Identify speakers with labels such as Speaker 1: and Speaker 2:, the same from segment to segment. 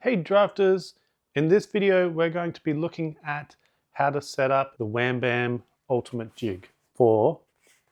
Speaker 1: Hey drafters, in this video we're going to be looking at how to set up the Wham Bam Ultimate Jig for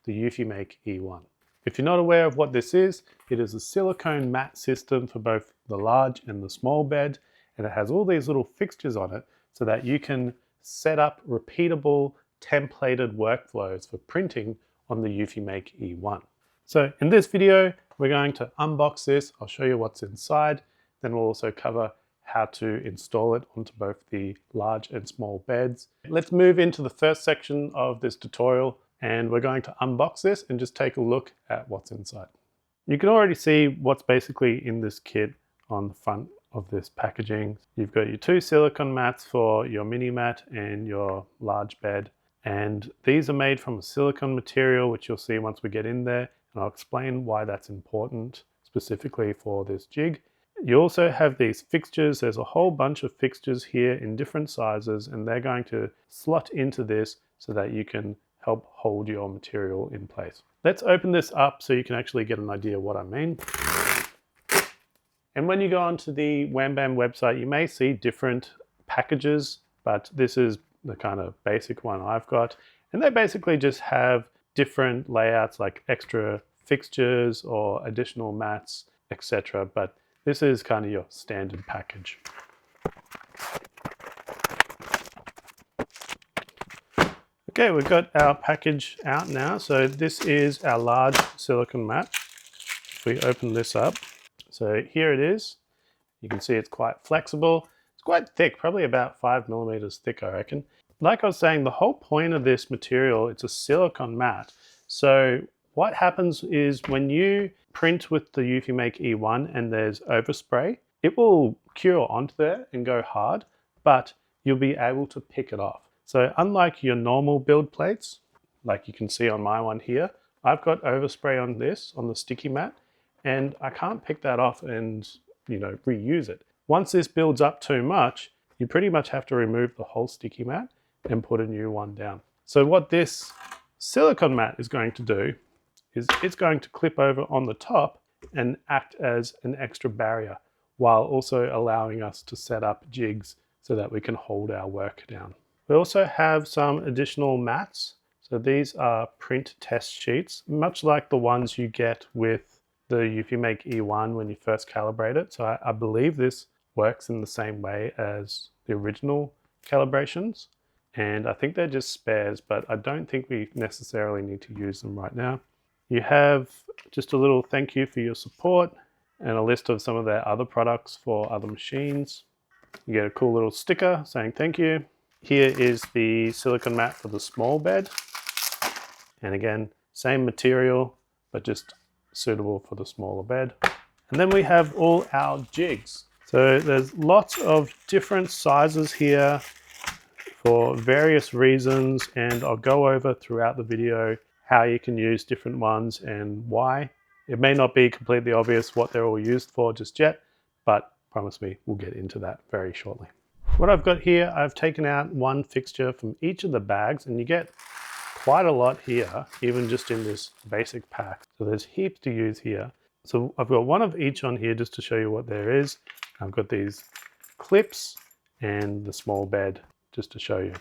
Speaker 1: the EufyMake E1. If you're not aware of what this is, it is a silicone mat system for both the large and the small bed, and it has all these little fixtures on it so that you can set up repeatable templated workflows for printing on the EufyMake E1. So in this video we're going to unbox this. I'll show you what's inside, then we'll also cover how to install it onto both the large and small beds. Let's move into the first section of this tutorial, and we're going to unbox this and just take a look at what's inside. You can already see what's basically in this kit on the front of this packaging. You've got your two silicone mats for your mini mat and your large bed, and these are made from a silicone material, which you'll see once we get in there, and I'll explain why that's important specifically for this jig. You also have these fixtures. There's a whole bunch of fixtures here in different sizes, and they're going to slot into this so that you can help hold your material in place. Let's open this up so you can actually get an idea of what I mean. And when you go onto the Wham Bam website, you may see different packages, but this is the kind of basic one I've got. And they basically just have different layouts like extra fixtures or additional mats, etc. But this is kind of your standard package. Okay, we've got our package out now. So this is our large silicone mat. If we open this up, so here it is. You can see it's quite flexible. It's quite thick, probably about 5 millimeters thick, I reckon. Like I was saying, the whole point of this material, it's a silicone mat. So what happens is when you print with the EufyMake E1 and there's overspray, it will cure onto there and go hard, but you'll be able to pick it off. So unlike your normal build plates, like you can see on my one here, I've got overspray on this, on the sticky mat, and I can't pick that off and, reuse it. Once this builds up too much, you pretty much have to remove the whole sticky mat and put a new one down. So what this silicone mat is going to do is it's going to clip over on the top and act as an extra barrier while also allowing us to set up jigs so that we can hold our work down. We also have some additional mats. So these are print test sheets, much like the ones you get with the EufyMake E1 when you first calibrate it. So I believe this works in the same way as the original calibrations. And I think they're just spares, but I don't think we necessarily need to use them right now. You have just a little thank you for your support and a list of some of their other products for other machines. You get a cool little sticker saying thank you. Here is the silicone mat for the small bed. And again, same material, but just suitable for the smaller bed. And then we have all our jigs. So there's lots of different sizes here for various reasons, and I'll go over throughout the video how you can use different ones and why. It may not be completely obvious what they're all used for just yet, but promise me we'll get into that very shortly. What I've got here, I've taken out one fixture from each of the bags, and you get quite a lot here, even just in this basic pack. So there's heaps to use here. So I've got one of each on here just to show you what there is. I've got these clips and the small bed just to show you.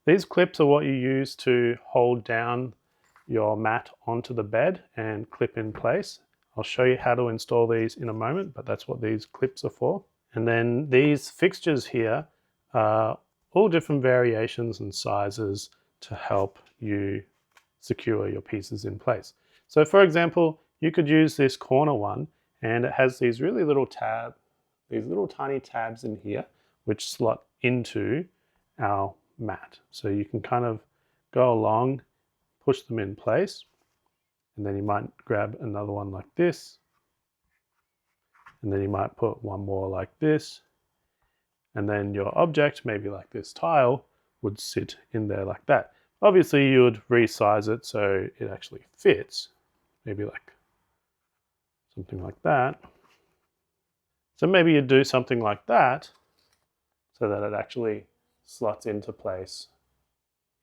Speaker 1: These clips are what you use to hold down your mat onto the bed and clip in place. I'll show you how to install these in a moment, but that's what these clips are for. And then these fixtures here are all different variations and sizes to help you secure your pieces in place. So for example, you could use this corner one, and it has these really little these little tiny tabs in here, which slot into our mat. So you can kind of go along, push them in place, and then you might grab another one like this, and then you might put one more like this, and then your object, maybe like this tile, would sit in there like that. Obviously you would resize it so it actually fits, maybe like something like that. So maybe you do something like that so that it actually slots into place,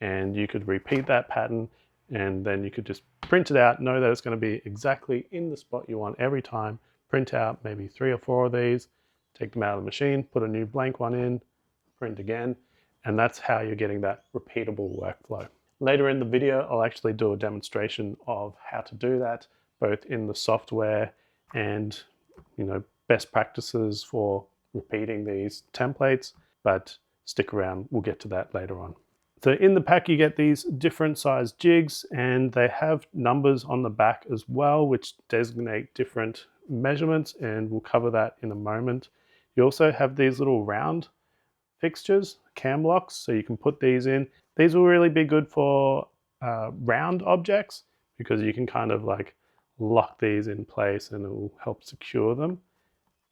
Speaker 1: and you could repeat that pattern, and then you could just print it out, know that it's going to be exactly in the spot you want every time, print out maybe 3 or 4 of these, take them out of the machine, put a new blank one in, print again, and that's how you're getting that repeatable workflow. Later in the video, I'll actually do a demonstration of how to do that, both in the software and, best practices for repeating these templates, but stick around, we'll get to that later on. So in the pack, you get these different size jigs, and they have numbers on the back as well, which designate different measurements, and we'll cover that in a moment. You also have these little round fixtures, cam locks, so you can put these in. These will really be good for round objects because you can kind of like lock these in place and it will help secure them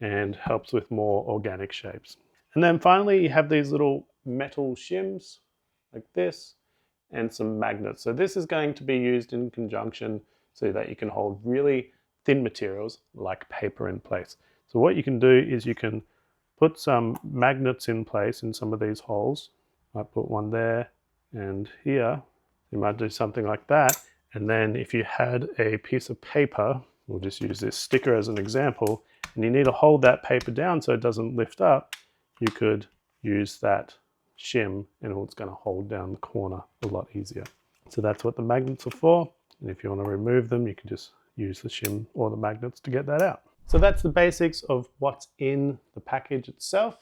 Speaker 1: and helps with more organic shapes. And then finally, you have these little metal shims like this and some magnets. So this is going to be used in conjunction so that you can hold really thin materials like paper in place. So what you can do is you can put some magnets in place in some of these holes. I put one there and here. You might do something like that. And then if you had a piece of paper, we'll just use this sticker as an example, and you need to hold that paper down so it doesn't lift up, you could use that shim and it's going to hold down the corner a lot easier. So that's what the magnets are for. And if you want to remove them, you can just use the shim or the magnets to get that out. So that's the basics of what's in the package itself.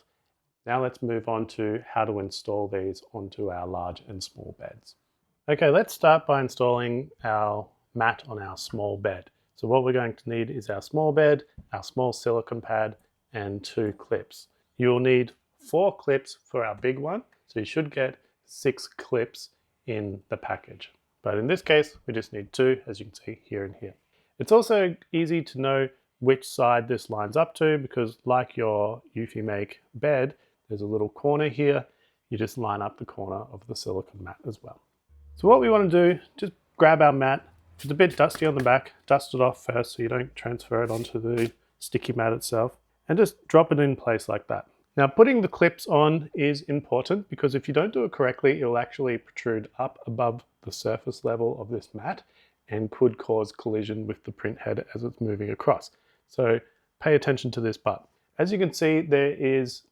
Speaker 1: Now let's move on to how to install these onto our large and small beds. Okay, let's start by installing our mat on our small bed. So what we're going to need is our small bed, our small silicone pad, and 2 clips. You'll need 4 clips for our big one, so you should get 6 clips in the package. But in this case, we just need 2, as you can see here and here. It's also easy to know which side this lines up to because like your EufyMake bed, there's a little corner here. You just line up the corner of the silicone mat as well. So what we want to do, just grab our mat. If it's a bit dusty on the back, dust it off first so you don't transfer it onto the sticky mat itself, and just drop it in place like that. Now putting the clips on is important because if you don't do it correctly, it will actually protrude up above the surface level of this mat and could cause collision with the print head as it's moving across. So pay attention to this part. As you can see, there is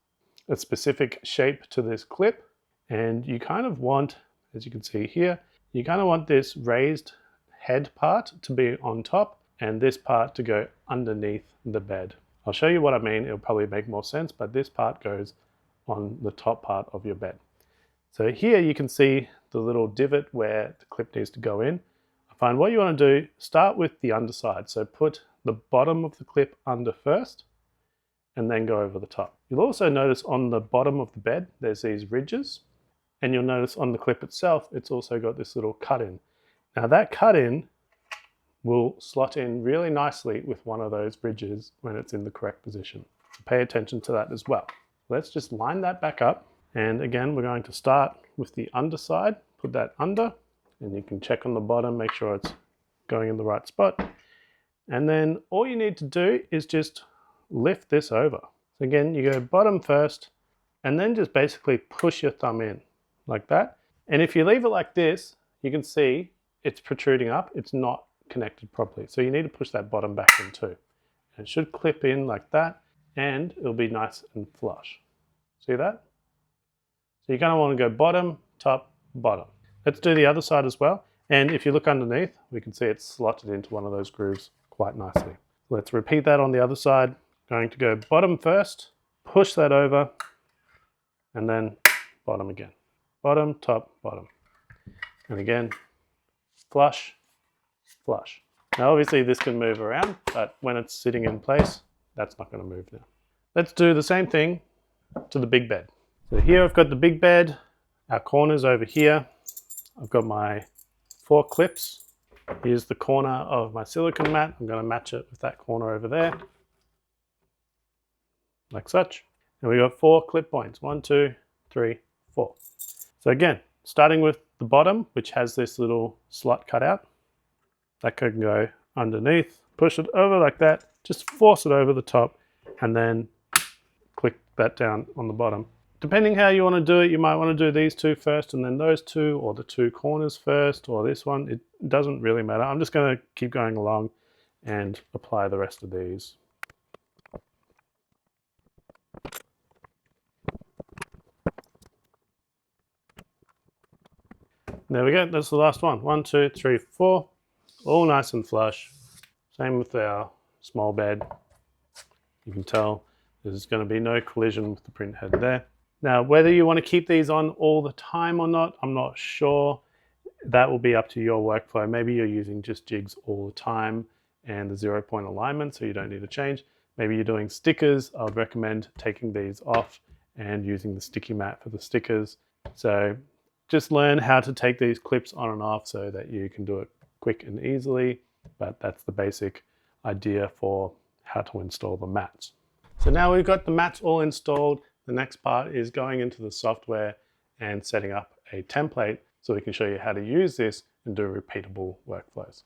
Speaker 1: a specific shape to this clip, and you kind of want, as you can see here, you kind of want this raised head part to be on top and this part to go underneath the bed. I'll show you what I mean. It'll probably make more sense, but this part goes on the top part of your bed. So here you can see the little divot where the clip needs to go in. I find what you want to do, start with the underside. So put the bottom of the clip under first and then go over the top. You'll also notice on the bottom of the bed, there's these ridges, and you'll notice on the clip itself, it's also got this little cut in. Now that cut in will slot in really nicely with one of those ridges when it's in the correct position. So pay attention to that as well. Let's just line that back up. And again, we're going to start with the underside, put that under, and you can check on the bottom, make sure it's going in the right spot. And then all you need to do is just lift this over. So again, you go bottom first, and then just basically push your thumb in like that. And if you leave it like this, you can see it's protruding up, it's not connected properly. So you need to push that bottom back in too. And it should clip in like that, and it'll be nice and flush. See that? So you're gonna want to go bottom, top, bottom. Let's do the other side as well. And if you look underneath, we can see it's slotted into one of those grooves quite nicely. Let's repeat that on the other side. Going to go bottom first, push that over, and then bottom again. Bottom, top, bottom. And again, flush, flush. Now obviously this can move around, but when it's sitting in place, that's not going to move now. Let's do the same thing to the big bed. So here I've got the big bed, our corners over here. I've got my 4 clips. Here's the corner of my silicone mat. I'm going to match it with that corner over there, like such. And we've got 4 clip points, 1, 2, 3, 4. So again, starting with the bottom, which has this little slot cut out, that can go underneath, push it over like that, just force it over the top, and then click that down on the bottom. Depending how you want to do it, you might want to do these 2 first and then those 2, or the 2 corners first, or this one. It doesn't really matter. I'm just going to keep going along and apply the rest of these. There we go, that's the last one. 1, 2, 3, 4, all nice and flush. Same with our small bed. You can tell there's going to be no collision with the print head there. Now, whether you want to keep these on all the time or not, I'm not sure. That will be up to your workflow. Maybe you're using just jigs all the time and the 0-point alignment, so you don't need to change. Maybe you're doing stickers. I would recommend taking these off and using the sticky mat for the stickers. So just learn how to take these clips on and off so that you can do it quick and easily. But that's the basic idea for how to install the mats. So now we've got the mats all installed. The next part is going into the software and setting up a template so we can show you how to use this and do repeatable workflows.